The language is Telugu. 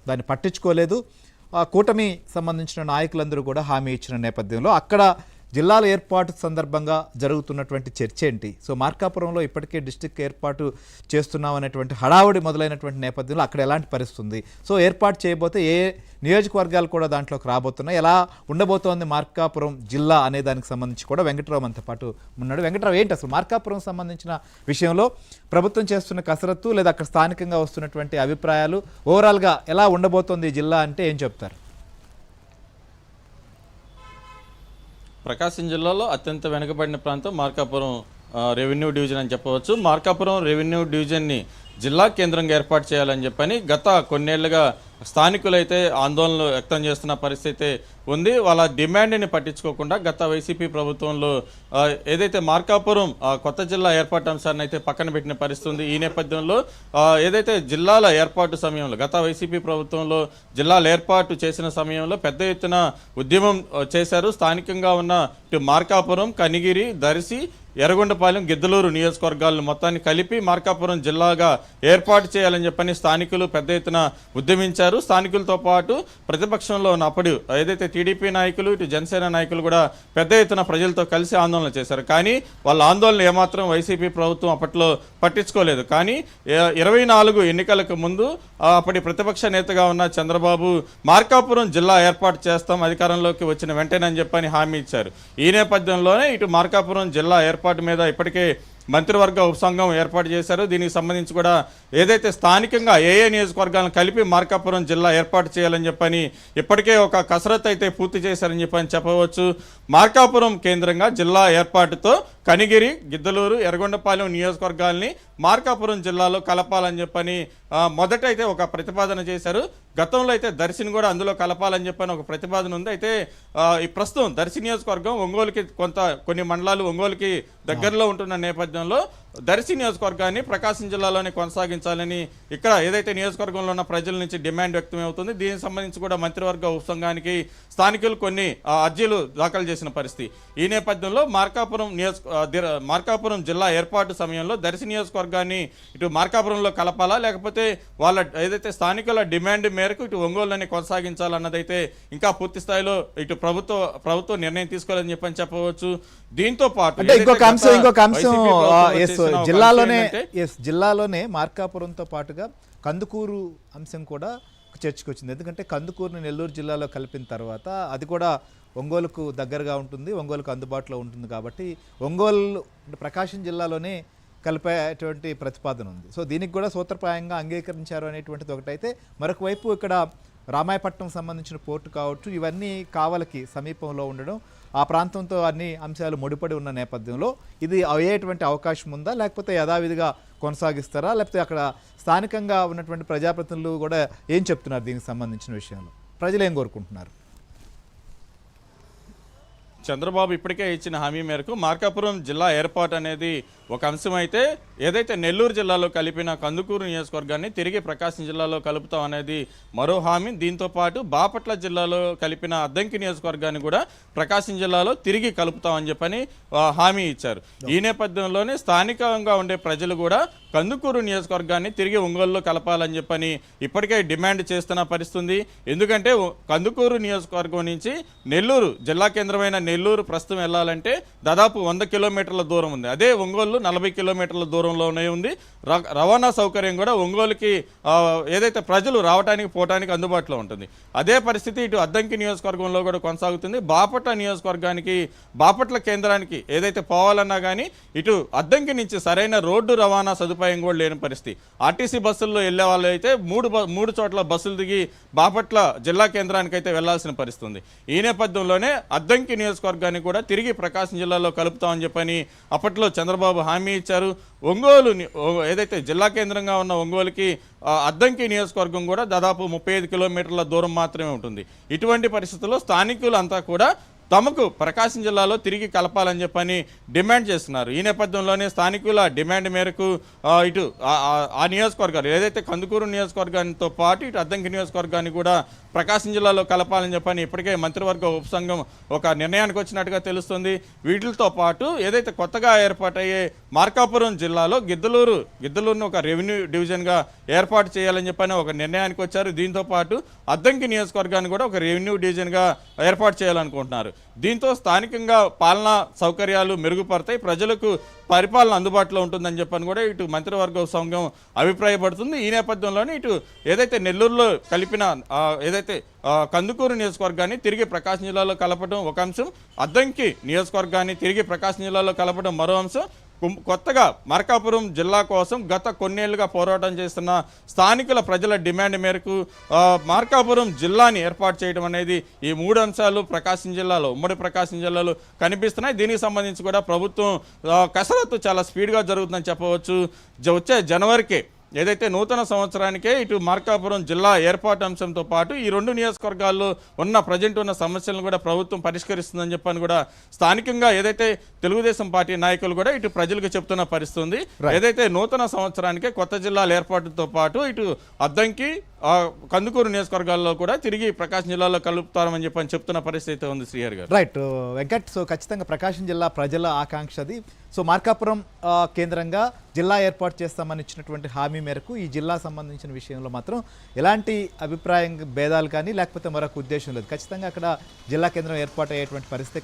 దాన్ని పట్టించుకోలేదు. కూటమి సంబంధించిన నాయకులందరూ కూడా హామీ ఇచ్చిన నేపథ్యంలో అక్కడ జిల్లాల ఏర్పాటు సందర్భంగా జరుగుతున్నటువంటి చర్చ ఏంటి? సో మార్కాపురంలో ఇప్పటికే డిస్టిక్ ఏర్పాటు చేస్తున్నాం అనేటువంటి హడావుడి మొదలైనటువంటి నేపథ్యంలో అక్కడ ఎలాంటి పరిస్థితుంది? సో ఏర్పాటు చేయబోతే ఏ నియోజకవర్గాలు కూడా దాంట్లోకి రాబోతున్నాయి, ఎలా ఉండబోతోంది మార్కాపురం జిల్లా అనే దానికి సంబంధించి కూడా వెంకట్రావు మనతో పాటు ఉన్నాడు. వెంకట్రావు, ఏంటి అసలు మార్కాపురం సంబంధించిన విషయంలో ప్రభుత్వం చేస్తున్న కసరత్తు లేదా అక్కడ స్థానికంగా వస్తున్నటువంటి అభిప్రాయాలు, ఓవరాల్గా ఎలా ఉండబోతోంది ఈ జిల్లా అంటే ఏం చెప్తారు? ప్రకాశం జిల్లాలో అత్యంత వెనుకబడిన ప్రాంతం మార్కాపురం రెవెన్యూ డివిజన్ అని చెప్పవచ్చు. మార్కాపురం రెవెన్యూ డివిజన్ని జిల్లా కేంద్రంగా ఏర్పాటు చేయాలని చెప్పని గత కొన్నేళ్లుగా స్థానికులైతే ఆందోళనలు వ్యక్తం చేస్తున్న పరిస్థితి ఉంది. వాళ్ళ డిమాండ్ని పట్టించుకోకుండా గత వైసీపీ ప్రభుత్వంలో ఏదైతే మార్కాపురం కొత్త జిల్లా ఏర్పాటు అంశాన్ని అయితే పక్కన పెట్టిన పరిస్థితి ఉంది. ఈ నేపథ్యంలో ఏదైతే జిల్లాల ఏర్పాటు సమయంలో గత వైసీపీ ప్రభుత్వంలో జిల్లాల ఏర్పాటు చేసిన సమయంలో పెద్ద ఎత్తున ఉద్యమం చేశారు. స్థానికంగా ఉన్న ఇటు మార్కాపురం, కనిగిరి, దర్శి, ఎర్రగొండపాలెం, గిద్దలూరు నియోజకవర్గాలను మొత్తాన్ని కలిపి మార్కాపురం జిల్లాగా ఏర్పాటు చేయాలని చెప్పని స్థానికులు పెద్ద ఎత్తున ఉద్యమించారు. స్థానికులతో పాటు ప్రతిపక్షంలో ఉన్న అప్పుడు ఏదైతే టీడీపీ నాయకులు, ఇటు జనసేన నాయకులు కూడా పెద్ద ఎత్తున ప్రజలతో కలిసి ఆందోళన చేశారు. కానీ వాళ్ళ ఆందోళన ఏమాత్రం వైసీపీ ప్రభుత్వం అప్పట్లో పట్టించుకోలేదు. కానీ 24 ఎన్నికలకు ముందు అప్పటి ప్రతిపక్ష నేతగా ఉన్న చంద్రబాబు మార్కాపురం జిల్లా ఏర్పాటు చేస్తాం అధికారంలోకి వచ్చిన వెంటనే అని చెప్పని హామీ ఇచ్చారు. ఈ నేపథ్యంలోనే ఇటు మార్కాపురం జిల్లా ఏర్పాటు మీద ఇప్పటికే మంత్రివర్గ ఉపసంఘం ఏర్పాటు చేశారు. దీనికి సంబంధించి కూడా ఏదైతే స్థానికంగా ఏ నియోజకవర్గాలను కలిపి మార్కాపురం జిల్లా ఏర్పాటు చేయాలని చెప్పని ఇప్పటికే ఒక కసరత్తు అయితే పూర్తి చేశారని చెప్పవచ్చు. మార్కాపురం కేంద్రంగా జిల్లా ఏర్పాటుతో కనిగిరి, గిద్దలూరు, ఎర్రగొండపాలెం నియోజకవర్గాల్ని మార్కాపురం జిల్లాలో కలపాలని చెప్పని మొదట అయితే ఒక ప్రతిపాదన చేశారు. గతంలో అయితే దర్శిని కూడా అందులో కలపాలని చెప్పని ఒక ప్రతిపాదన ఉంది. అయితే ఈ ప్రస్తుతం దర్శి నియోజకవర్గం ఒంగోలుకి కొన్ని మండలాలు ఒంగోలుకి దగ్గరలో ఉంటున్న నేపథ్యంలో దర్శి నియోజకవర్గాన్ని ప్రకాశం జిల్లాలోనే కొనసాగించాలని ఇక్కడ ఏదైతే నియోజకవర్గంలో ఉన్న ప్రజల నుంచి డిమాండ్ వ్యక్తమవుతుంది. దీనికి సంబంధించి కూడా మంత్రివర్గ ఉపసంఘానికి స్థానికులు కొన్ని అర్జీలు దాఖలు చేసిన పరిస్థితి. ఈ నేపథ్యంలో మార్కాపురం జిల్లా ఏర్పాటు సమయంలో దర్శి నియోజకవర్గాన్ని ఇటు మార్కాపురంలో కలపాలా, లేకపోతే వాళ్ళ ఏదైతే స్థానికుల డిమాండ్ మేరకు ఇటు ఒంగోలుని కొనసాగించాలన్నదైతే ఇంకా పూర్తి స్థాయిలో ఇటు ప్రభుత్వం నిర్ణయం తీసుకోవాలని చెప్పవచ్చు. దీంతో పాటు ఇంకొక అంశం జిల్లాలోనే మార్కాపురంతో పాటుగా కందుకూరు అంశం కూడా చర్చకు వచ్చింది. ఎందుకంటే కందుకూరుని నెల్లూరు జిల్లాలో కలిపిన తర్వాత అది కూడా ఒంగోలుకు దగ్గరగా ఉంటుంది, ఒంగోలుకు అందుబాటులో ఉంటుంది. కాబట్టి ఒంగోలు ప్రకాశం జిల్లాలోనే కలిపేటువంటి ప్రతిపాదన ఉంది. సో దీనికి కూడా సూత్రప్రాయంగా అంగీకరించారు అనేటువంటిది ఒకటైతే, మరొక వైపు ఇక్కడ రామాయపట్నం సంబంధించిన పోర్టు కావచ్చు, ఇవన్నీ కావలికి సమీపంలో ఉండడం, ఆ ప్రాంతంతో అన్ని అంశాలు ముడిపడి ఉన్న నేపథ్యంలో ఇది అయ్యేటువంటి అవకాశం ఉందా, లేకపోతే యథావిధిగా కొనసాగిస్తారా, లేకపోతే అక్కడ స్థానికంగా ఉన్నటువంటి ప్రజాప్రతినిధులు కూడా ఏం చెప్తున్నారు దీనికి సంబంధించిన విషయంలో, ప్రజలు ఏం కోరుకుంటున్నారు? చంద్రబాబు ఇప్పటికే ఇచ్చిన హామీ మేరకు మార్కాపురం జిల్లా ఏర్పాటు అనేది ఒక అంశం అయితే, ఏదైతే నెల్లూరు జిల్లాలో కలిపిన కందుకూరు నియోజకవర్గాన్ని తిరిగి ప్రకాశం జిల్లాలో కలుపుతాం అనేది మరో హామీ. దీంతో పాటు బాపట్ల జిల్లాలో కలిపిన అద్దంకి నియోజకవర్గాన్ని కూడా ప్రకాశం జిల్లాలో తిరిగి కలుపుతామని చెప్పని హామీ ఇచ్చారు. ఈ నేపథ్యంలోనే స్థానికంగా ఉండే ప్రజలు కూడా కందుకూరు నియోజకవర్గాన్ని తిరిగి ఒంగోలులో కలపాలని చెప్పని ఇప్పటికే డిమాండ్ చేస్తున్న పరిస్థితుంది. ఎందుకంటే కందుకూరు నియోజకవర్గం నుంచి నెల్లూరు జిల్లా కేంద్రమైన నెల్లూరు ప్రస్తుతం వెళ్ళాలంటే దాదాపు 100 కిలోమీటర్ల దూరం ఉంది. అదే ఒంగోలు 40 కిలోమీటర్ల దూరంలోనే ఉంది. రవాణా సౌకర్యం కూడా ఒంగోలుకి ఏదైతే ప్రజలు రావడానికి పోవడానికి అందుబాటులో ఉంటుంది. అదే పరిస్థితి ఇటు అద్దంకి నియోజకవర్గంలో కూడా కొనసాగుతుంది. బాపట్ల నియోజకవర్గానికి, బాపట్ల కేంద్రానికి ఏదైతే పోవాలన్నా కానీ ఇటు అద్దంకి నుంచి సరైన రోడ్డు రవాణా సదుపాయం కూడా లేని పరిస్థితి. ఆర్టీసీ బస్సుల్లో వెళ్ళే వాళ్ళు అయితే మూడు చోట్ల బస్సులు దిగి బాపట్ల జిల్లా కేంద్రానికి అయితే వెళ్లాల్సిన పరిస్థితి ఉంది. ఈ నేపథ్యంలోనే అద్దంకి నియోజకవర్గాన్ని కూడా తిరిగి ప్రకాశం జిల్లాలో కలుపుతామని చెప్పని అప్పట్లో చంద్రబాబు హామీ ఇచ్చారు. ఒంగోలు ఏదైతే జిల్లా కేంద్రంగా ఉన్న ఒంగోలుకి అద్దంకి నియోజకవర్గం కూడా దాదాపు 35 కిలోమీటర్ల దూరం మాత్రమే ఉంటుంది. ఇటువంటి పరిస్థితుల్లో స్థానికులంతా కూడా తమకు ప్రకాశం జిల్లాలో తిరిగి కలపాలని చెప్పని డిమాండ్ చేస్తున్నారు. ఈ నేపథ్యంలోనే స్థానికుల డిమాండ్ మేరకు ఇటు ఆ నియోజకవర్గాలు ఏదైతే కందుకూరు నియోజకవర్గానితో పాటు ఇటు అద్దంకి నియోజకవర్గాన్ని కూడా ప్రకాశం జిల్లాలో కలపాలని చెప్పని ఇప్పటికే మంత్రివర్గ ఉపసంఘం ఒక నిర్ణయానికి వచ్చినట్టుగా తెలుస్తుంది. వీటితో పాటు ఏదైతే కొత్తగా ఏర్పాటయ్యే మార్కాపురం జిల్లాలో గిద్దలూరును ఒక రెవెన్యూ డివిజన్గా ఏర్పాటు చేయాలని చెప్పని ఒక నిర్ణయానికి వచ్చారు. దీంతో పాటు అద్దంకి నియోజకవర్గాన్ని కూడా ఒక రెవెన్యూ డివిజన్గా ఏర్పాటు చేయాలనుకుంటున్నారు. దీంతో స్థానికంగా పాలనా సౌకర్యాలు మెరుగుపడతాయి, ప్రజలకు పరిపాలన అందుబాటులో ఉంటుందని చెప్పని కూడా ఇటు మంత్రివర్గ సంఘం అభిప్రాయపడుతుంది. ఈ నేపథ్యంలోనే ఇటు ఏదైతే నెల్లూరులో కలిపిన ఏదైతే కందుకూరు నియోజకవర్గాన్ని తిరిగి ప్రకాశం జిల్లాలో కలపడం ఒక అంశం, అద్దంకి నియోజకవర్గాన్ని తిరిగి ప్రకాశం జిల్లాలో కలపడం మరో అంశం. కొత్తగా మార్కాపురం జిల్లా కోసం గత కొన్నేళ్లుగా పోరాటం చేస్తున్న స్థానికుల ప్రజల డిమాండ్ మేరకు మార్కాపురం జిల్లాని ఏర్పాటు చేయడం అనేది ఈ 3 అంశాలు ప్రకాశం జిల్లాలో ఉమ్మడి ప్రకాశం జిల్లాలో కనిపిస్తున్నాయి. దీనికి సంబంధించి కూడా ప్రభుత్వం కసరత్తు చాలా స్పీడ్గా జరుగుతుందని చెప్పవచ్చు. వచ్చే జనవరికి ఏదైతే నూతన సంవత్సరానికే ఇటు మార్కాపురం జిల్లా ఏర్పాటు అంశంతో పాటు ఈ 2 నియోజకవర్గాల్లో ప్రజెంట్ ఉన్న సమస్యలను కూడా ప్రభుత్వం పరిష్కరిస్తుందని చెప్పని కూడా స్థానికంగా ఏదైతే తెలుగుదేశం పార్టీ నాయకులు కూడా ఇటు ప్రజలకు చెప్తున్న పరిస్థితి ఉంది. ఏదైతే నూతన సంవత్సరానికే కొత్త జిల్లాల ఏర్పాటుతో పాటు ఇటు అద్దంకి కందుకూరు నియోజకవర్గాల్లో కూడా తిరిగి ప్రకాశం జిల్లాలో కలుపుతారని చెప్పని చెప్తున్న పరిస్థితి ఉంది. శ్రీహరి గారు. రైట్ వెంకట్, సో ఖచ్చితంగా ప్రకాశం జిల్లా ప్రజల ఆకాంక్ష అది. సో మార్కాపురం కేంద్రంగా జిల్లా ఏర్పాటు చేస్తామని ఇచ్చినటువంటి హామీ మేరకు ఈ జిల్లా సంబంధించిన విషయంలో మాత్రం ఎలాంటి అభిప్రాయం భేదాలు కానీ లేకపోతే మరొక ఉద్దేశం లేదు. ఖచ్చితంగా అక్కడ జిల్లా కేంద్రం ఏర్పాటు అయ్యేటువంటి పరిస్థితి